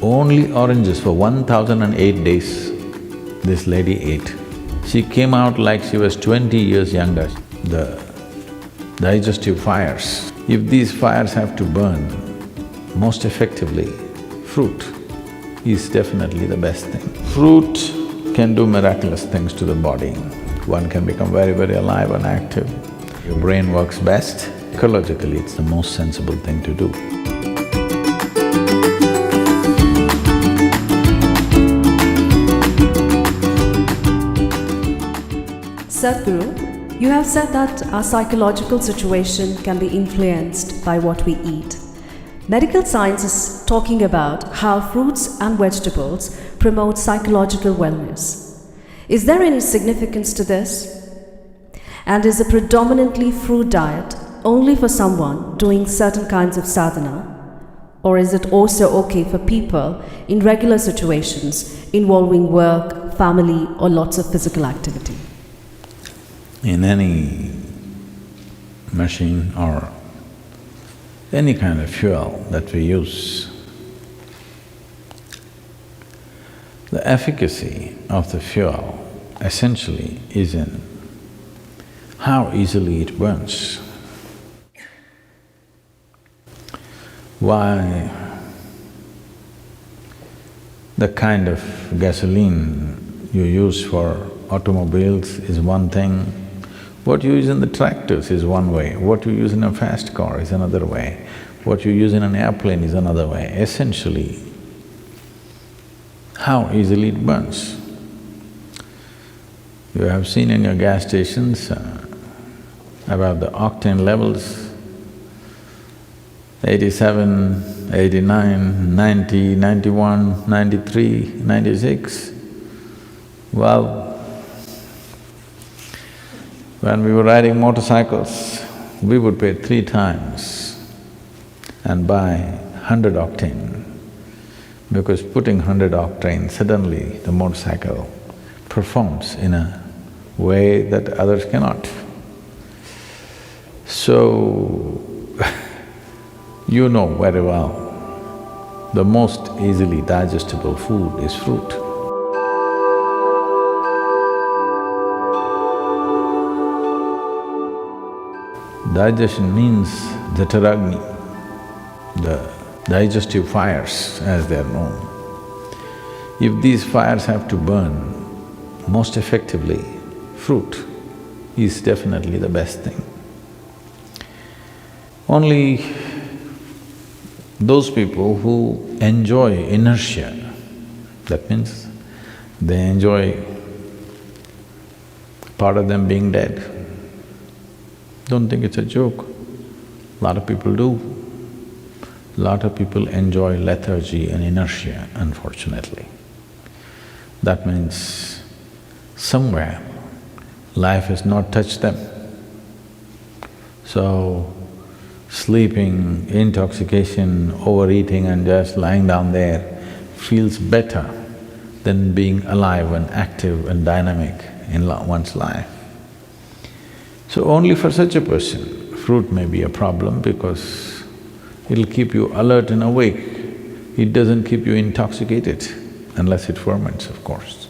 only oranges for 1008 days this lady ate. She came out like she was 20 years younger. The digestive fires, if these fires have to burn most effectively, fruit is definitely the best thing. Fruit can do miraculous things to the body. One can become very, very alive and active. Your brain works best. Ecologically, it's the most sensible thing to do. Sadhguru, you have said that our psychological situation can be influenced by what we eat. Medical science is talking about how fruits and vegetables promote psychological wellness. Is there any significance to this? And is a predominantly fruit diet only for someone doing certain kinds of sadhana? Or is it also okay for people in regular situations involving work, family, or lots of physical activity? In any machine or any kind of fuel that we use, the efficacy of the fuel essentially is in how easily it burns. Why the kind of gasoline you use for automobiles is one thing, what you use in the tractors is one way, what you use in a fast car is another way, what you use in an airplane is another way. Essentially, how easily it burns. You have seen in your gas stations about the octane levels, 87, 89, 90, 91, 93, 96. Well, when we were riding motorcycles, we would pay 3 times and buy 100 octane, because putting 100 octane, suddenly the motorcycle performs in a way that others cannot. So, you know very well, the most easily digestible food is fruit. Digestion means the Taragni, the digestive fires as they are known. If these fires have to burn most effectively, fruit is definitely the best thing. Only those people who enjoy inertia, that means they enjoy part of them being dead. Don't think it's a joke. A lot of people do. A lot of people enjoy lethargy and inertia, unfortunately. That means somewhere life has not touched them. So, sleeping, intoxication, overeating and just lying down there feels better than being alive and active and dynamic in one's life. So only for such a person, fruit may be a problem because it'll keep you alert and awake. It doesn't keep you intoxicated, unless it ferments, of course.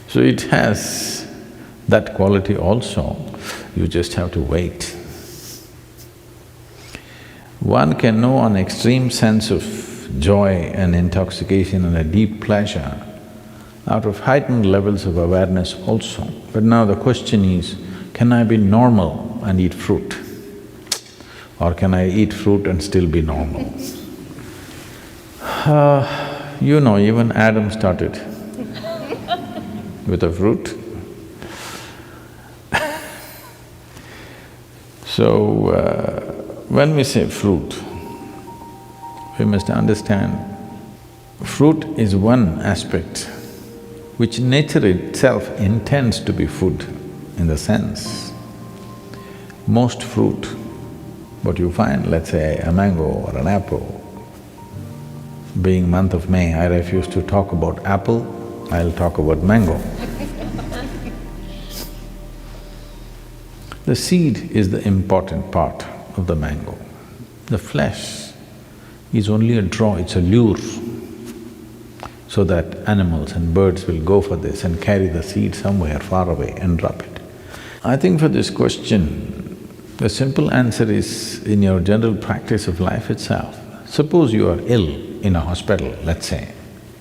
So it has that quality also, you just have to wait. One can know an extreme sense of joy and intoxication and a deep pleasure out of heightened levels of awareness also. But now the question is, can I be normal and eat fruit? Or can I eat fruit and still be normal? You know, even Adam started with a fruit. So, when we say fruit, we must understand fruit is one aspect which nature itself intends to be food in the sense. Most fruit, what you find, let's say a mango or an apple, being month of May, I refuse to talk about apple, I'll talk about mango. The seed is the important part of the mango. The flesh is only a draw, it's a lure, so that animals and birds will go for this and carry the seed somewhere far away and drop it. I think for this question, the simple answer is in your general practice of life itself. Suppose you are ill in a hospital, let's say,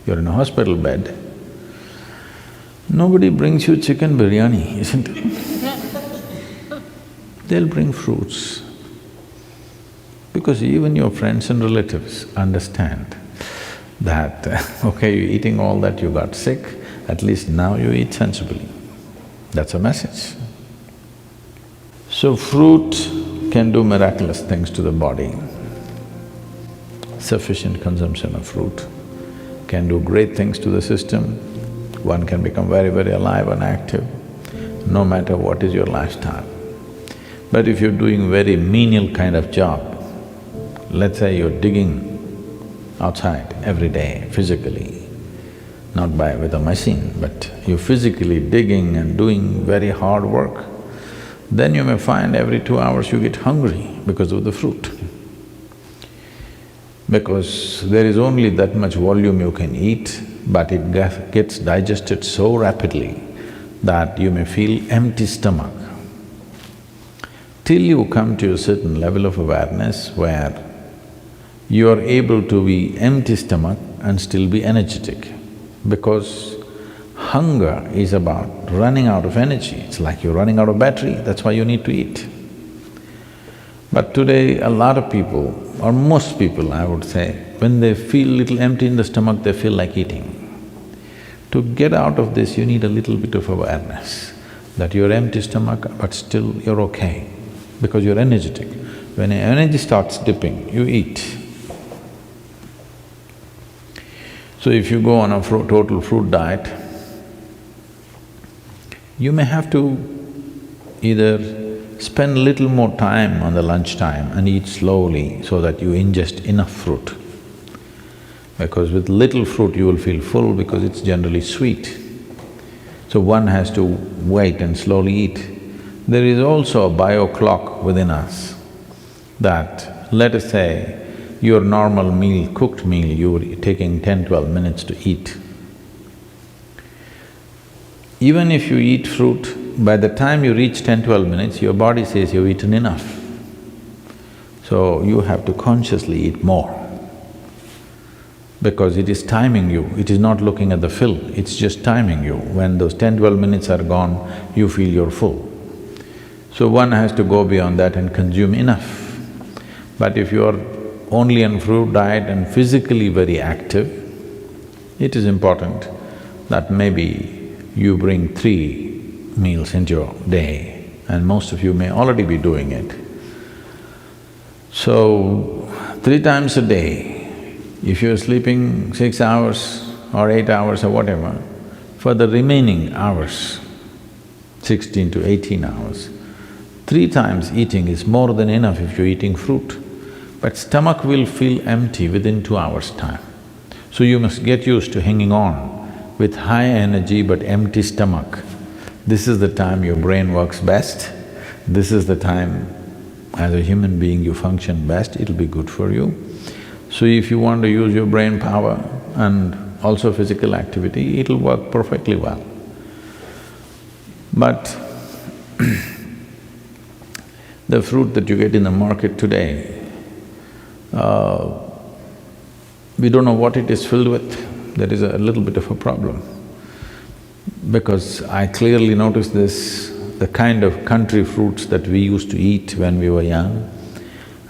you're in a hospital bed, nobody brings you chicken biryani, isn't it? They'll bring fruits. Because even your friends and relatives understand that, okay, you're eating all that, you got sick, at least now you eat sensibly. That's a message. So fruit can do miraculous things to the body. Sufficient consumption of fruit can do great things to the system. One can become very, very alive and active, no matter what is your lifestyle. But if you're doing very menial kind of job, let's say you're digging outside every day physically, not with a machine, but you're physically digging and doing very hard work, then you may find every 2 hours you get hungry because of the fruit. Because there is only that much volume you can eat, but it gets digested so rapidly that you may feel empty stomach. Till you come to a certain level of awareness where you are able to be empty stomach and still be energetic, because hunger is about running out of energy. It's like you're running out of battery, that's why you need to eat. But today, a lot of people, or most people I would say, when they feel little empty in the stomach, they feel like eating. To get out of this, you need a little bit of awareness that you're empty stomach, but still you're okay, because you're energetic. When your energy starts dipping, you eat. So if you go on a total fruit diet, you may have to either spend little more time on the lunchtime and eat slowly so that you ingest enough fruit. Because with little fruit you will feel full because it's generally sweet. So one has to wait and slowly eat. There is also a bio clock within us that, let us say, your normal meal, cooked meal, you're taking 10-12 minutes to eat. Even if you eat fruit, by the time you reach 10-12 minutes, your body says you've eaten enough. So you have to consciously eat more, because it is timing you, it is not looking at the fill, it's just timing you. When those 10-12 minutes are gone, you feel you're full. So one has to go beyond that and consume enough. But if you're only on fruit diet and physically very active, it is important that maybe you bring 3 meals into your day, and most of you may already be doing it. So, 3 times a day, if you're sleeping 6 hours or 8 hours or whatever, for the remaining hours, 16 to 18 hours, 3 times eating is more than enough if you're eating fruit. But stomach will feel empty within 2 hours' time. So you must get used to hanging on with high energy but empty stomach. This is the time your brain works best, this is the time as a human being you function best, it'll be good for you. So if you want to use your brain power and also physical activity, it'll work perfectly well. But the fruit that you get in the market today, we don't know what it is filled with. There is a little bit of a problem. Because I clearly noticed this, the kind of country fruits that we used to eat when we were young,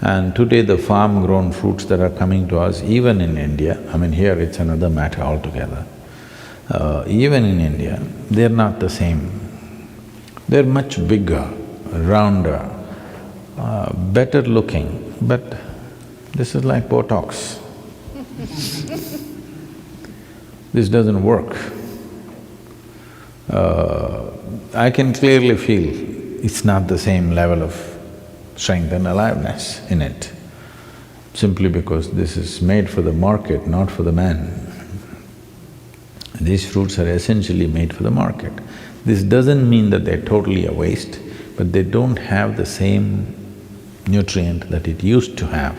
and today the farm-grown fruits that are coming to us, even in India, I mean here it's another matter altogether, even in India, they're not the same. They're much bigger, rounder, better looking, but this is like Botox. This doesn't work. I can clearly feel it's not the same level of strength and aliveness in it, simply because this is made for the market, not for the man. These fruits are essentially made for the market. This doesn't mean that they're totally a waste, but they don't have the same nutrient that it used to have.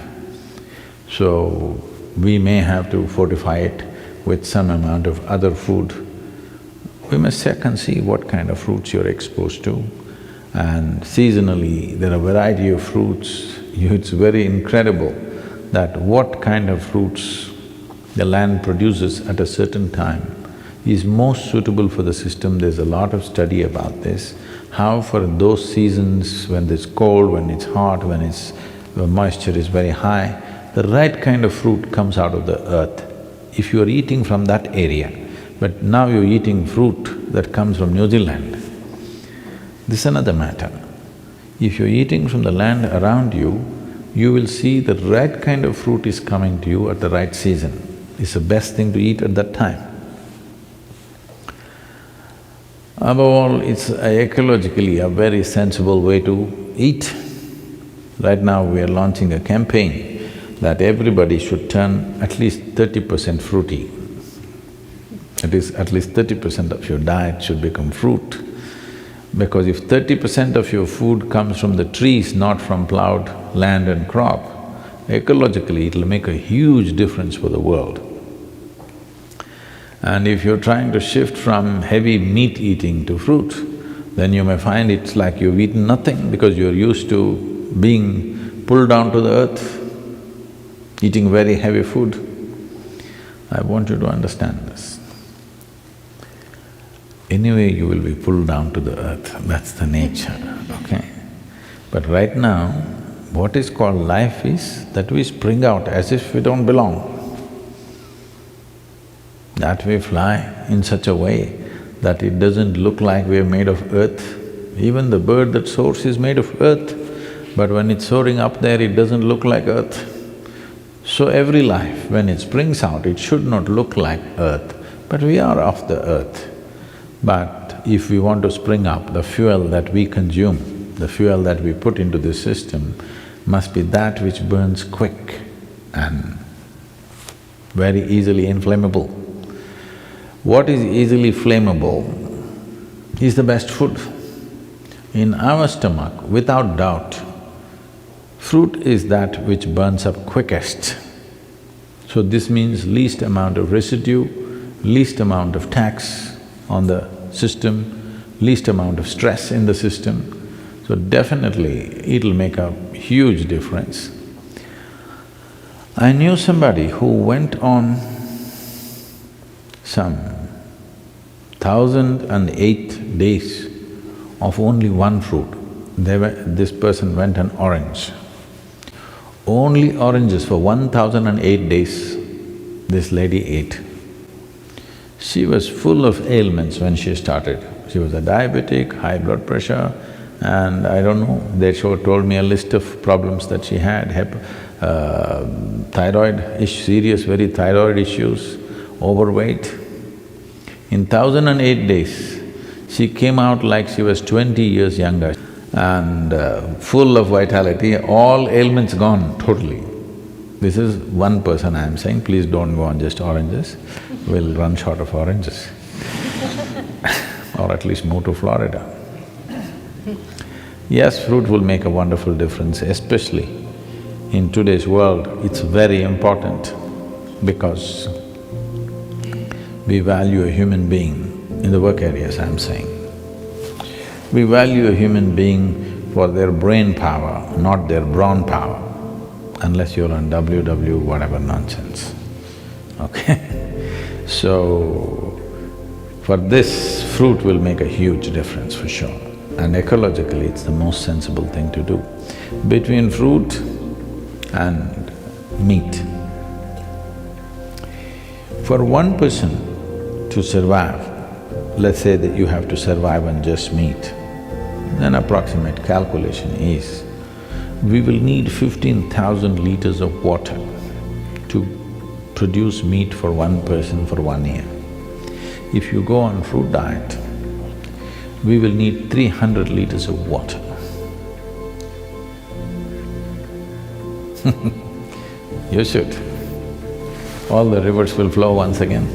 So, we may have to fortify it with some amount of other food. We must check and see what kind of fruits you're exposed to. And seasonally, there are a variety of fruits. It's very incredible that what kind of fruits the land produces at a certain time is most suitable for the system. There's a lot of study about this, how for those seasons when it's cold, when it's hot, when the moisture is very high, the right kind of fruit comes out of the earth. If you're eating from that area, but now you're eating fruit that comes from New Zealand, this is another matter. If you're eating from the land around you, you will see the right kind of fruit is coming to you at the right season. It's the best thing to eat at that time. Above all, it's ecologically a very sensible way to eat. Right now we are launching a campaign that everybody should turn at least 30% fruity. At least 30% of your diet should become fruit. Because if 30% of your food comes from the trees, not from plowed land and crop, ecologically it'll make a huge difference for the world. And if you're trying to shift from heavy meat eating to fruit, then you may find it's like you've eaten nothing because you're used to being pulled down to the earth, eating very heavy food. I want you to understand this. Anyway, you will be pulled down to the earth, that's the nature, okay? But right now, what is called life is that we spring out as if we don't belong. That we fly in such a way that it doesn't look like we're made of earth. Even the bird that soars is made of earth, but when it's soaring up there, it doesn't look like earth. So every life, when it springs out, it should not look like earth, but we are of the earth. But if we want to spring up, the fuel that we consume, the fuel that we put into this system must be that which burns quick and very easily inflammable. What is easily flammable is the best food. In our stomach, without doubt, fruit is that which burns up quickest. So this means least amount of residue, least amount of tax on the system, least amount of stress in the system. So definitely it'll make a huge difference. I knew somebody who went on some 1,008 days of only one fruit. This person went on orange. Only oranges for 1,008 days this lady ate. She was full of ailments when she started. She was a diabetic, high blood pressure, and I don't know, they told me a list of problems that she had, serious very thyroid issues, overweight. In 1,008 days, she came out like she was 20 years younger and full of vitality, all ailments gone totally. This is one person I'm saying, please don't go on just oranges, we'll run short of oranges or at least move to Florida. Yes, fruit will make a wonderful difference, especially in today's world. It's very important because we value a human being, in the work areas I'm saying. We value a human being for their brain power, not their brawn power, unless you're on WW whatever nonsense, okay? So, for this, fruit will make a huge difference for sure. And ecologically, it's the most sensible thing to do. Between fruit and meat, for one person to survive, let's say that you have to survive on just meat, an approximate calculation is, we will need 15,000 liters of water to produce meat for one person for 1 year. If you go on fruit diet, we will need 300 liters of water. You should. All the rivers will flow once again.